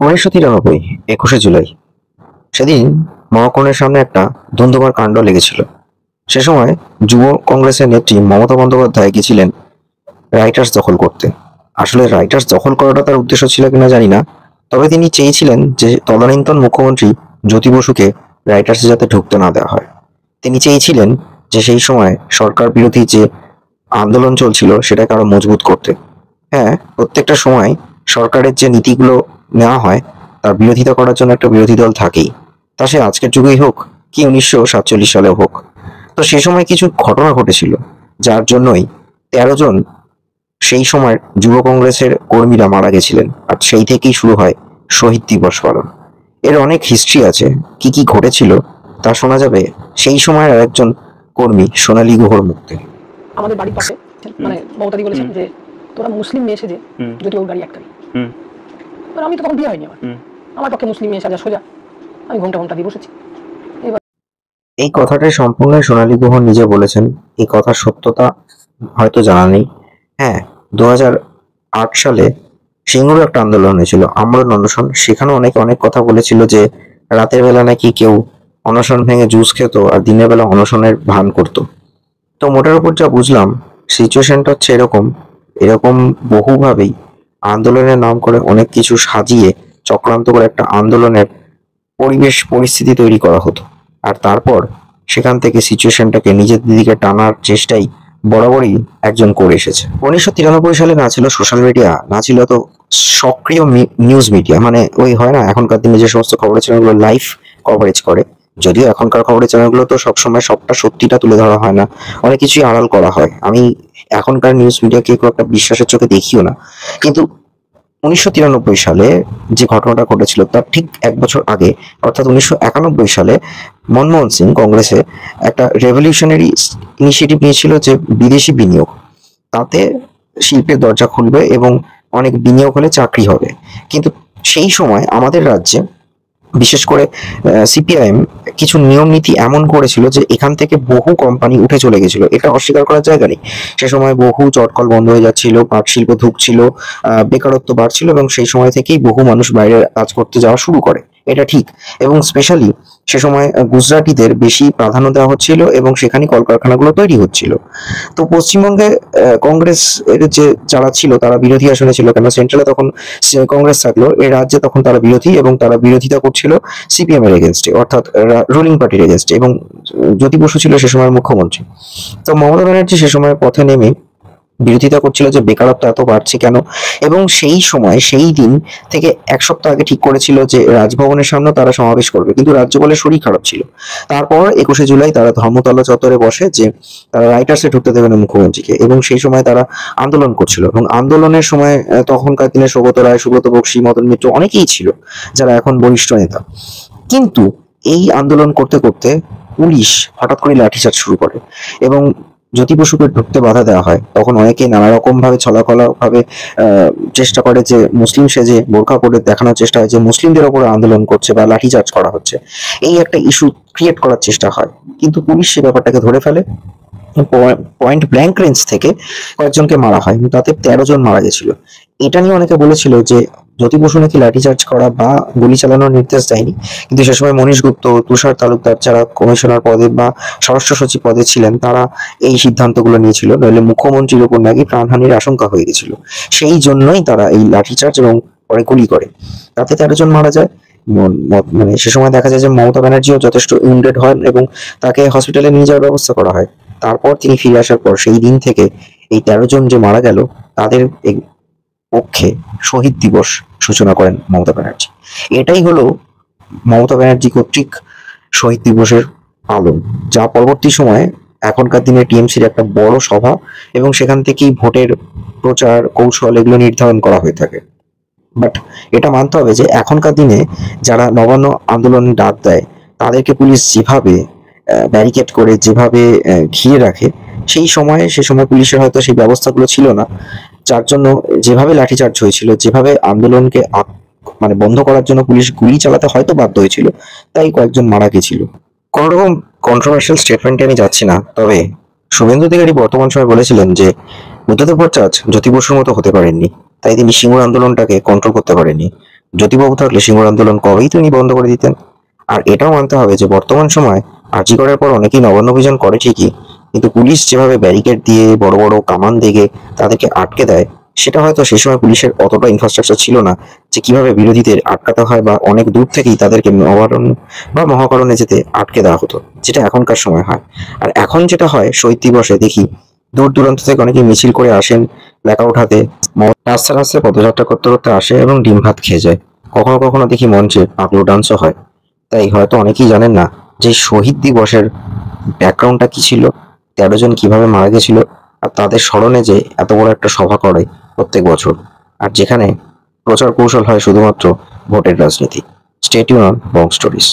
1993 21শে জুলাই সেদিন মহাকরণের সামনে একটা ধুন্ধুমার কাণ্ড লেগেছিল। সে সময় যুব কংগ্রেসের নেত্রী মমতা বন্দ্যোপাধ্যায় গেছিলেন রাইটার্স দখল করতে। আসলে রাইটার্স দখল করাটা তার উদ্দেশ্য ছিল কিনা জানি না, তবে তিনি চেয়েছিলেন যে তদানীন্তন মুখ্যমন্ত্রী জ্যোতি বসুকে রাইটার্সে যাতে ঢুকতে না দেওয়া হয়। তিনি চেয়েছিলেন যে সেই সময় সরকার বিরোধী যে আন্দোলন চলছিল সেটাকে আরো মজবুত করতে। হ্যাঁ, প্রত্যেকটা সময় সরকারের যে নীতিগুলো নেওয়া হয় তার বিরোধিতা করার জন্য একটা বিরোধী দল থাকেই, তা সে আজকের যুগেই হোক কি 1947 সালেও হোক। তো সে সময় কিছু ঘটনা ঘটেছিল যার জন্যই 13 জন সেই সময় যুব কংগ্রেসের কর্মীরা মারা গেছিলেন, আর সেই থেকেই শুরু হয় শহীদ দিবস পালন। এর অনেক হিস্ট্রি আছে, কি কি ঘটেছিল তা শোনা যাবে সেই সময়ের আরেকজন কর্মী সোনালী গুহর মুখ থেকে। আমাদের বাড়ির পাশে মানে মমতাদি বলেছেন যে তোরা মুসলিম মেয়ে এসে যে যদি ওর গাড়ি একটাই, আমি তো তখন বিয়ে হয়নি, আমার পক্ষে মুসলিম মেয়ে সাজা সোজা, আমি ঘন্টা দিয়ে বসেছি। এই কথাটাই সম্পূর্ণ সোনালী গুহ নিজে বলেছেন। এই কথার সত্যতা হয়তো জানা নেই। হ্যাঁ, 2008 সালে সিঙ্গুরে একটা আন্দোলন হয়েছিল, আমরণ অনশন। সেখানে অনেকে অনেক কথা বলেছিল যে রাতের বেলা নাকি কেউ অনশন ভেঙে জুস খেত আর দিনের বেলা অনশনের ভান করতো। তো মোটার উপর যা বুঝলাম সিচুয়েশনটা হচ্ছে এরকম বহুভাবেই আন্দোলনের নাম করে অনেক কিছু সাজিয়ে চক্রান্ত করে একটা আন্দোলনের পরিস্থিতি তৈরি করা হতো, আর তারপর সেখান থেকে সিচুয়েশনটাকে নিজেদের দিকে টানার চেষ্টাই বরাবরই একজন করে এসেছে। 1993 সালে না ছিল সোশ্যাল মিডিয়া, না ছিল তো সক্রিয় নিউজ মিডিয়া, মানে ওই হয় না এখনকার দিনে যে সমস্ত খবরের চ্যানেলগুলো লাইভ কভারেজ করে। যদিও এখনকার খবরের চ্যানেলগুলো তো সবসময় সবটা সত্যিটা তুলে ধরা হয় না, অনেক কিছুই আড়াল করা হয়। আমি এখনকার নিউজ মিডিয়াকে খুব একটা বিশ্বাসের চোখে দেখিও না, কিন্তু 1993 সালে যে ঘটনাটা ঘটেছিল তার ঠিক 1 বছর আগে, অর্থাৎ 1991 সালে মনমোহন সিং কংগ্রেসে একটা রেভলিউশনারি ইনিশিয়েটিভ নিয়েছিল যে বিদেশি বিনিয়োগ, তাতে শিল্পের দরজা খুলবে এবং অনেক বিনিয়োগ হলে চাকরি হবে। কিন্তু সেই সময় আমাদের রাজ্যে বিশেষ করে সিপিআইএম কিছু নিয়ম নীতি এমন করেছিল যে এখান থেকে বহু কোম্পানি উঠে চলে গেছিল, এটা অস্বীকার করার জায়গা নেই। সে সময় বহু চটকল বন্ধ হয়ে যাচ্ছিল, পাট শিল্প ধুঁকছিল, বেকারত্ব বাড়ছিল এবং সেই সময় থেকেই বহু মানুষ বাইরে কাজ করতে যাওয়া শুরু করে, এটা ঠিক। এবং স্পেশালি সে সময় গুজরাটিদের বেশি প্রাধান্য দেওয়া হচ্ছিল এবং সেখানে কলকারখানাগুলো তৈরি হচ্ছিল। তো পশ্চিমবঙ্গে কংগ্রেস এর যে যারা ছিল তারা বিরোধী আসনে ছিল, কেন সেন্ট্রালে তখন কংগ্রেস থাকলো, এই রাজ্যে তখন তারা বিরোধী এবং তারা বিরোধিতা করছিল সিপিএম এর এগেনস্টে, অর্থাৎ রুলিং পার্টির এগেনস্টে, এবং জ্যোতি বসু ছিল সে সময়ের মুখ্যমন্ত্রী। তো মমতা ব্যানার্জি সে সময় পথে নেমে বিরোধিতা করছিল যে বেকারত্ব এত বাড়ছে কেন, এবং সেই সময় সেই দিন থেকে 1 সপ্তাহ আগে ঠিক করেছিল যে রাজভবনের সামনে তারা সমাবেশ করবে, কিন্তু রাজ্যপালের শরীর খারাপ ছিল। তারপর 21শে জুলাই তারা ধর্মতলা চত্বরে বসে যে তারা রাইটার্সে ঢুকতে দেবে না মুখ্যমন্ত্রীকে, এবং সেই সময় তারা আন্দোলন করছিল। এবং আন্দোলনের সময় তখনকার দিনে সৌগত রায়, সুব্রত বক্সী, মদন মিত্র অনেকেই ছিল যারা এখন বরিষ্ঠ নেতা। কিন্তু এই আন্দোলন করতে করতে পুলিশ হঠাৎ করে লাঠিচার্জ শুরু করে এবং জ্যোতি বসুকে ঢুকতে বাধা দেওয়া হয়। তখন অনেকেই নানা রকম ভাবে ছলাকলা ভাবে চেষ্টা করে যে মুসলিম সেজে বোরকা পরে দেখানোর চেষ্টা হয় যে মুসলিমদের ওপরে আন্দোলন করছে বা লাঠিচার্জ করা হচ্ছে, এই একটা ইস্যু ক্রিয়েট করার চেষ্টা হয়। কিন্তু পুলিশ সে ব্যাপারটাকে ধরে ফেলে, পয়েন্ট ব্ল্যাঙ্ক রেঞ্জ থেকে কয়েকজনকে মারা হয়, তাতে 13 জন মারা গেছিল। এটা নিয়ে অনেকে বলেছিল যে জ্যোতি বসু নাকি লাঠিচার্জ করা বা গুলি চালানোর নির্দেশ দেয়নি, কিন্তু সে সময় মনীশ গুপ্ত, তুষার তালুকদার যারা কমিশনার পদে বা স্বরাষ্ট্র সচিব পদে ছিলেন তারা এই সিদ্ধান্তগুলো নিয়েছিল, নইলে মুখ্যমন্ত্রীর উপর নাকি প্রাণহানির আশঙ্কা হয়ে গেছিল। সেই জন্যই তারা এই লাঠিচার্জ এবং পরে গুলি করে, তাতে 13 জন মারা যায়। মানে সে সময় দেখা যায় যে মমতা ব্যানার্জিও যথেষ্ট উইন্ডেড হন এবং তাকে হসপিটালে নিয়ে যাওয়ার ব্যবস্থা করা হয়। তারপর তিনি ফিরে আসার পর সেই দিন থেকে এই 13 জন যে মারা গেল তাদের পক্ষে শহীদ দিবস সূচনা করেন মমতা ব্যানার্জি। এটাই হলো মমতা ব্যানার্জি কর্তৃক শহীদ দিবসের পালন, যা পরবর্তী সময়ে এখনকার দিনে টিএমসির একটা বড় সভা এবং সেখান থেকেই ভোটের প্রচার কৌশল এগুলো নির্ধারণ করা হয়ে থাকে। বাট এটা মানতে হবে যে এখনকার দিনে যারা নবান্ন আন্দোলন ডাক দেয় তাদেরকে পুলিশ যেভাবে ব্যারিকেড করে যেভাবে ঘিরে রাখে, সে সময় পুলিশের হয়তো সেই ব্যবস্থাগুলো ছিল না, যার জন্য যেভাবে লাঠিচার্জ হয়েছিল, যেভাবে আন্দোলনকে মানে বন্ধ করার জন্য পুলিশ গুলি চালাতে হয়তো বাধ্য হয়েছিল, তাই কয়েকজন মারা গেছিল। কোন রকম কন্ট্রোভার্সিয়াল স্টেটমেন্টে আমি যাচ্ছি না, তবে শুভেন্দু অধিকারী বর্তমান সময় বলেছিলেন যে বুদ্ধদেব ভট্টাচার্য জ্যোতি বসুর মতো হতে পারেননি, তাই তিনি সিঙ্গুর আন্দোলনটাকে কন্ট্রোল করতে পারেননি। জ্যোতিবাবু থাকলে সিঙ্গুর আন্দোলন কবেই তিনি বন্ধ করে দিতেন। আর এটাও মানতে হবে যে বর্তমান সময় আরজি করার পর অনেকেই নবান্ন অভিযান করে ঠিকই, কিন্তু পুলিশ যেভাবে ব্যারিকেড দিয়ে বড় বড় কামান দেখে তাদেরকে আটকে দেয়, সেটা হয়তো সেই সময় পুলিশের অতটা ইনফ্রাস্ট্রাকচার ছিল না যে কিভাবে বিরোধীদের আটকাতে হয়, বা অনেক দূর থেকেই তাদেরকে নবান্ন বা মহাকরণে যেতে আটকে দেওয়া হতো, যেটা এখনকার সময় হয়। আর এখন যেটা হয়, শহীদ দিবসে দেখি দূর দূরান্ত থেকে অনেকে মিছিল করে আসেন, ব্ল্যাকআউট হাতে রাস্তায় রাস্তায় পদযাত্রা করতে করতে আসে এবং ডিম ভাত খেয়ে যায়। কখনো কখনো দেখি মঞ্চে পাগলু ডান্সও হয়। তাই হয়তো অনেকেই জানেন না যে শহীদ দিবসের ব্যাকগ্রাউন্ডটা কি ছিল, 13 জন কিভাবে মারা গেছিল, আর তাদের স্মরণে যে এত বড় একটা সভা করে প্রত্যেক বছর, আর যেখানে প্রচার কৌশল হয় শুধুমাত্র ভোটের রাজনীতি। Stay tune on Bong stories.